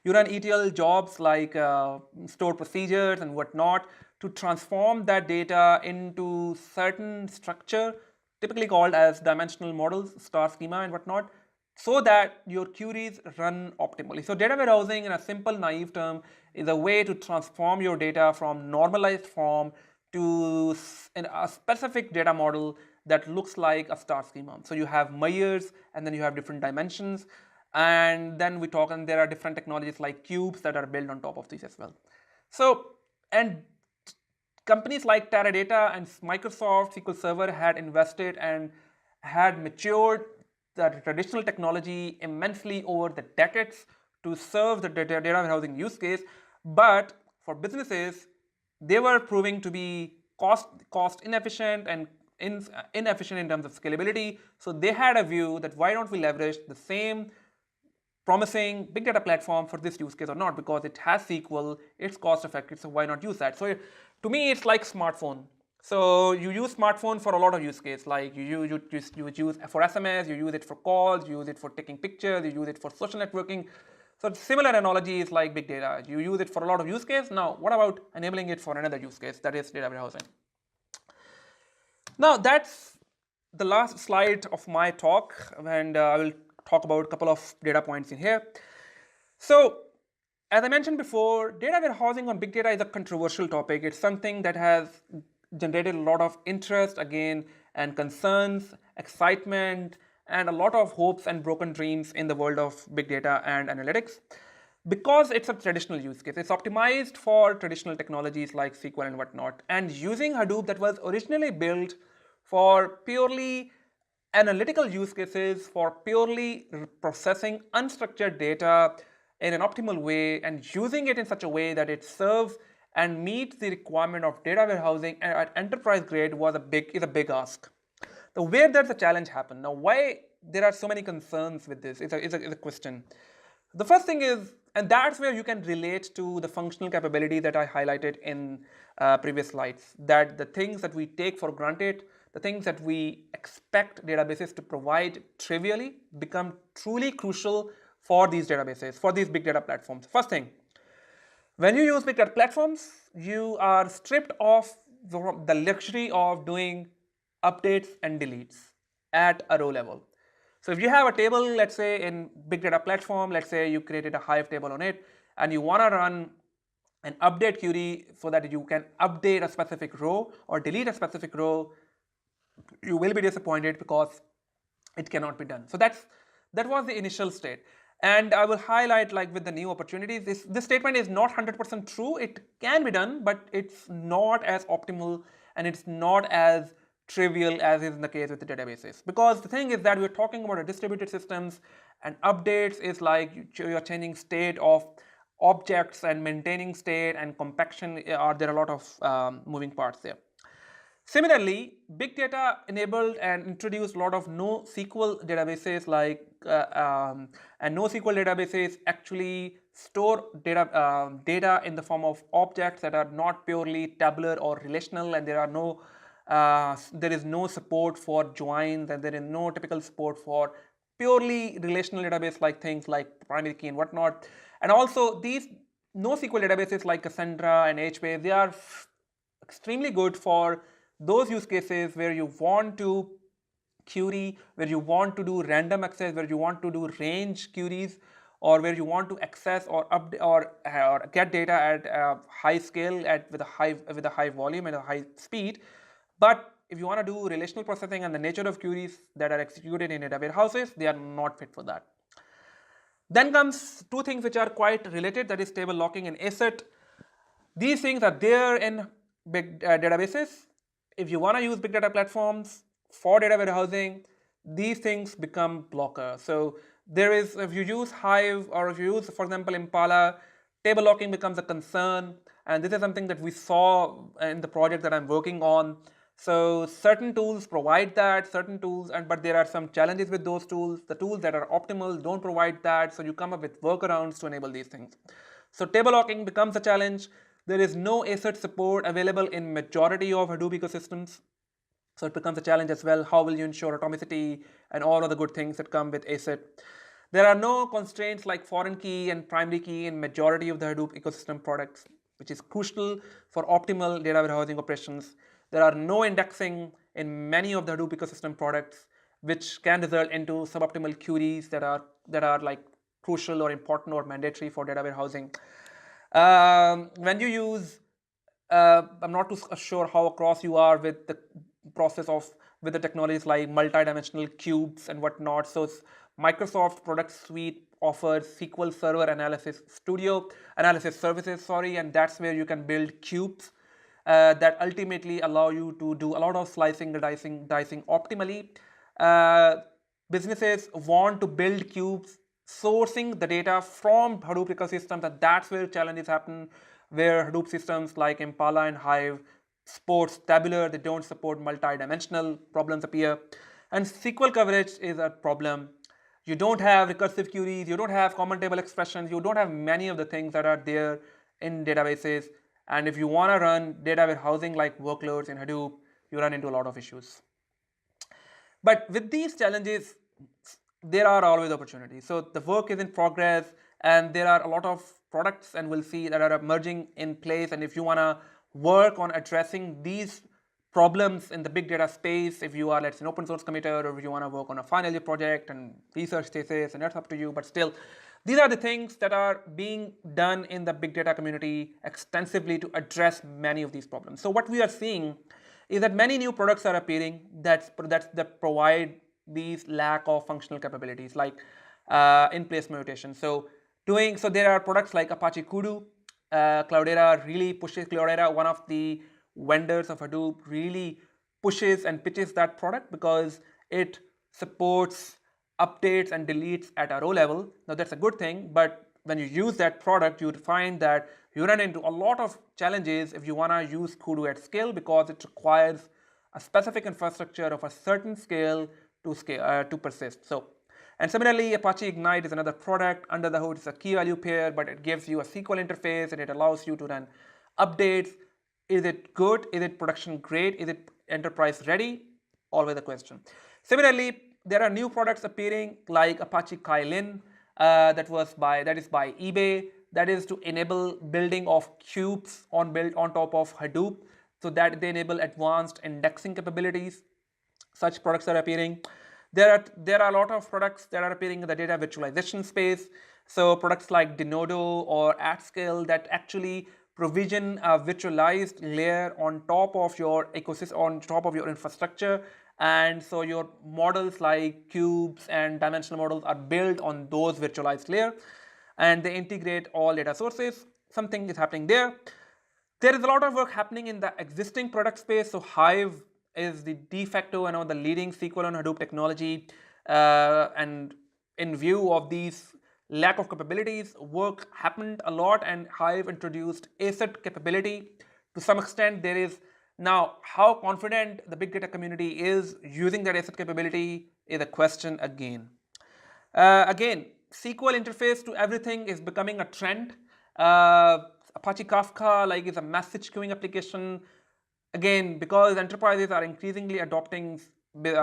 run ETL jobs like stored procedures and whatnot to transform that data into certain structure, typically called as dimensional models, star schema and whatnot, so that your queries run optimally. So data warehousing in a simple naive term is a way to transform your data from normalized form to a specific data model that looks like a star schema. So you have mayors and then you have different dimensions, and then we talk, and there are different technologies like cubes that are built on top of these as well. So, and companies like Teradata and Microsoft SQL Server had invested and had matured the traditional technology immensely over the decades to serve the data warehousing use case. But for businesses, they were proving to be cost inefficient and inefficient in terms of scalability. So they had a view that why don't we leverage the same promising big data platform for this use case or not, because it has SQL, it's cost effective, so why not use that? So to me, it's like smartphone. So you use smartphone for a lot of use cases, like you use for SMS, you use it for calls, you use it for taking pictures, you use it for social networking. So similar analogy is like big data. You use it for a lot of use cases. Now, what about enabling it for another use case, that is data warehousing? Now, that's the last slide of my talk, and I will talk about a couple of data points in here. So, as I mentioned before, data warehousing on big data is a controversial topic. It's something that has generated a lot of interest again and concerns, excitement, and a lot of hopes and broken dreams in the world of big data and analytics. Because it's a traditional use case, it's optimized for traditional technologies like SQL and whatnot, and using Hadoop that was originally built for purely analytical use cases, for purely processing unstructured data in an optimal way and using it in such a way that it serves and meets the requirement of data warehousing at enterprise grade is a big ask. The where does the challenge happen? Now, why there are so many concerns with this is a question. The first thing is, and that's where you can relate to the functional capability that I highlighted in previous slides, that the things that we take for granted, the things that we expect databases to provide trivially become truly crucial for these databases, for these big data platforms. First thing, when you use big data platforms, you are stripped of the luxury of doing updates and deletes at a row level. So if you have a table, let's say in big data platform, let's say you created a Hive table on it and you want to run an update query so that you can update a specific row or delete a specific row, you will be disappointed because it cannot be done. So that was the initial state. And I will highlight, like with the new opportunities, this statement is not 100% true. It can be done, but it's not as optimal and it's not as trivial as is in the case with the databases. Because the thing is that we're talking about a distributed systems, and updates is like you're changing state of objects, and maintaining state and compaction there are a lot of moving parts there. Similarly, big data enabled and introduced a lot of NoSQL databases and NoSQL databases actually store data in the form of objects that are not purely tabular or relational, and there is no support for joins, and there is no typical support for purely relational database like things like primary key and whatnot. And also these NoSQL databases like Cassandra and HBase, they are extremely good for those use cases where you want to query where you want to do random access, where you want to do range queries, or where you want to access or get data at a high scale with a high volume and a high speed. But if you want to do relational processing and the nature of queries that are executed in data warehouses, they are not fit for that. Then comes two things which are quite related, that is table locking and ACID. These things are there in big databases. If you want to use big data platforms for data warehousing, these things become blockers. So there is, if you use Hive or if you use, for example, Impala, table locking becomes a concern. And this is something that we saw in the project that I'm working on. So certain tools provide that, but there are some challenges with those tools. The tools that are optimal don't provide that, so you come up with workarounds to enable these things. So table locking becomes a challenge. There is no ACID support available in majority of Hadoop ecosystems. So it becomes a challenge as well. How will you ensure atomicity and all of the good things that come with ACID? There are no constraints like foreign key and primary key in majority of the Hadoop ecosystem products, which is crucial for optimal data warehousing operations. There are no indexing in many of the Hadoop ecosystem products, which can result into suboptimal queries that are like crucial or important or mandatory for data warehousing. When you use, I'm not too sure how across you are with the process of with the technologies like multi-dimensional cubes and whatnot. So Microsoft product suite offers SQL Server Analysis Studio analysis services, and that's where you can build cubes that ultimately allow you to do a lot of slicing and dicing optimally. Businesses want to build cubes sourcing the data from Hadoop ecosystems, and that's where challenges happen, where Hadoop systems like Impala and Hive supports tabular, they don't support multi-dimensional, problems appear. And SQL coverage is a problem. You don't have recursive queries, you don't have common table expressions, you don't have many of the things that are there in databases. And if you want to run data warehousing like workloads in Hadoop, you run into a lot of issues. But with these challenges, there are always opportunities. So the work is in progress, and there are a lot of products, and we'll see, that are emerging in place. And if you want to work on addressing these problems in the big data space, if you are, let's say, an open source committer, or if you want to work on a final year project and research thesis, and that's up to you. But still, these are the things that are being done in the big data community extensively to address many of these problems. So what we are seeing is that many new products are appearing that provide these lack of functional capabilities, like in-place mutation. So there are products like Apache Kudu. Cloudera really pushes Cloudera. One of the vendors of Hadoop really pushes and pitches that product because it supports updates and deletes at a row level. Now that's a good thing, but when you use that product, you would find that you run into a lot of challenges if you want to use Kudu at scale, because it requires a specific infrastructure of a certain scale to persist. And similarly, Apache Ignite is another product. Under the hood, it's a key value pair, but it gives you a SQL interface and it allows you to run updates. Is it good? Is it production grade? Is it enterprise ready? Always the question. Similarly, there are new products appearing like Apache Kylin, that is by eBay, that is to enable building of cubes on top of Hadoop, so that they enable advanced indexing capabilities. Such products are appearing. There are a lot of products that are appearing in the data virtualization space. So products like Denodo or AtScale that actually provision a virtualized layer on top of your ecosystem, on top of your infrastructure. And so your models like cubes and dimensional models are built on those virtualized layer, and they integrate all data sources. Something is happening there. There is a lot of work happening in the existing product space. So Hive is the de facto and the leading SQL on Hadoop technology. And in view of these lack of capabilities, work happened a lot, and Hive introduced ACID capability. To some extent, there is now how confident the big data community is using that ACID capability is a question again. Again, SQL interface to everything is becoming a trend. Apache Kafka is a message queuing application. Again, because enterprises are increasingly adopting big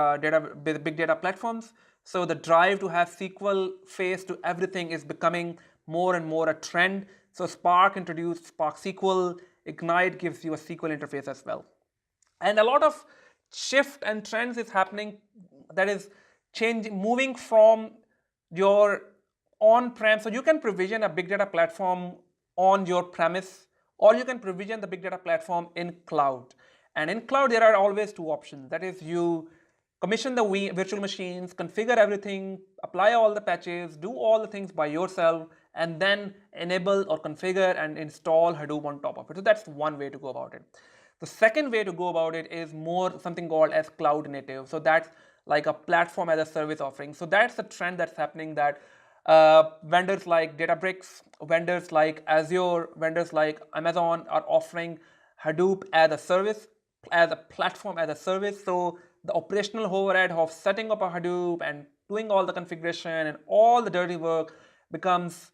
data platforms, so the drive to have SQL face to everything is becoming more and more a trend. So Spark introduced Spark SQL. Ignite gives you a SQL interface as well. And a lot of shift and trends is happening, that is changing, moving from your on-prem. So you can provision a big data platform on your premise, or you can provision the big data platform in cloud. And in cloud, there are always two options. That is, you commission the virtual machines, configure everything, apply all the patches, do all the things by yourself, and then enable or configure and install Hadoop on top of it. So that's one way to go about it. The second way to go about it is more something called as cloud native. So that's like a platform as a service offering. So that's the trend that's happening, that vendors like Databricks, vendors like Azure, vendors like Amazon are offering Hadoop as a service, as a platform as a service. So the operational overhead of setting up a Hadoop and doing all the configuration and all the dirty work becomes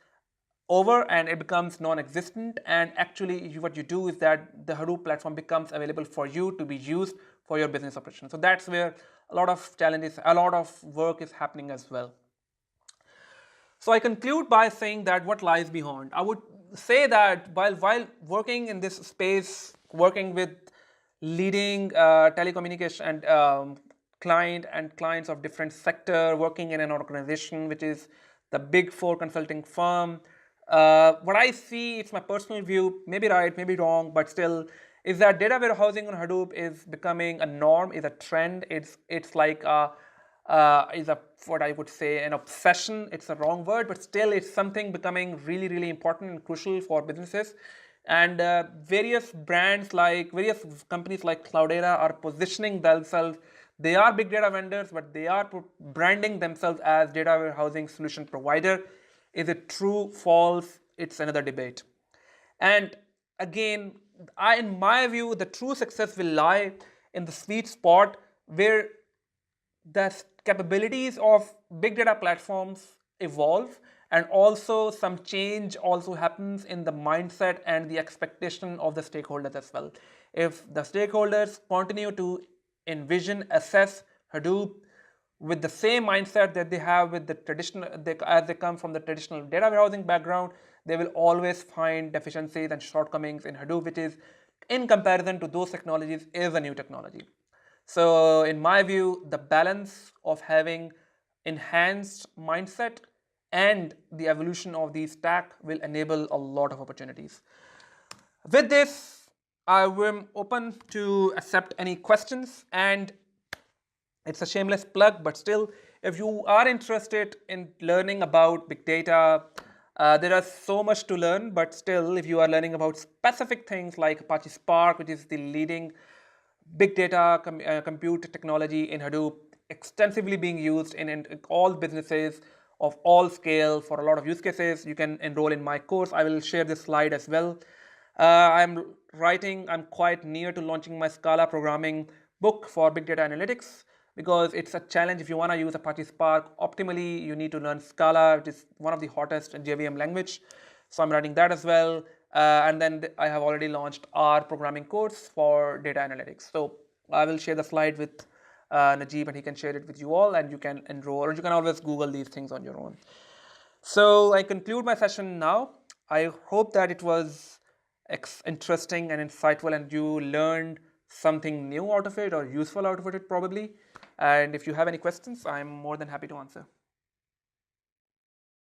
over, and it becomes non-existent. And actually what you do is that the Hadoop platform becomes available for you to be used for your business operation. So that's where a lot of challenges, a lot of work is happening as well. So I conclude by saying that what lies beyond. I would say that while working in this space, working with leading telecommunication and clients of different sector, working in an organization which is the Big Four consulting firm, what I see, it's my personal view, maybe right, maybe wrong, but still, is that data warehousing on Hadoop is becoming a norm, is a trend. It's like is a, what I would say, an obsession. It's a wrong word, but still it's something becoming really, really important and crucial for businesses. And various brands, like various companies like Cloudera, are positioning themselves. They are big data vendors, but they are branding themselves as data warehousing solution provider. Is it true, false? It's another debate. And again, in my view, the true success will lie in the sweet spot where the capabilities of big data platforms evolve, and also some change also happens in the mindset and the expectation of the stakeholders as well. If the stakeholders continue to envision, assess Hadoop with the same mindset that they have with the traditional, as they come from the traditional data warehousing background, they will always find deficiencies and shortcomings in Hadoop, which is, in comparison to those technologies, is a new technology. So in my view, the balance of having enhanced mindset and the evolution of the stack will enable a lot of opportunities. With this, I am open to accept any questions, and it's a shameless plug, but still, if you are interested in learning about big data, there is so much to learn, but still, if you are learning about specific things like Apache Spark, which is the leading big data compute technology in Hadoop, extensively being used in all businesses of all scale for a lot of use cases, you can enroll in my course. I will share this slide as well. I'm quite near to launching my Scala programming book for big data analytics, because it's a challenge. If you want to use Apache Spark optimally, you need to learn Scala, which is one of the hottest JVM language. So I'm writing that as well. And then I have already launched our programming course for data analytics. So I will share the slide with Najib, and he can share it with you all, and you can enroll, or you can always Google these things on your own. So I conclude my session now. I hope that it was interesting and insightful, and you learned something new out of it, or useful out of it probably. And if you have any questions, I'm more than happy to answer.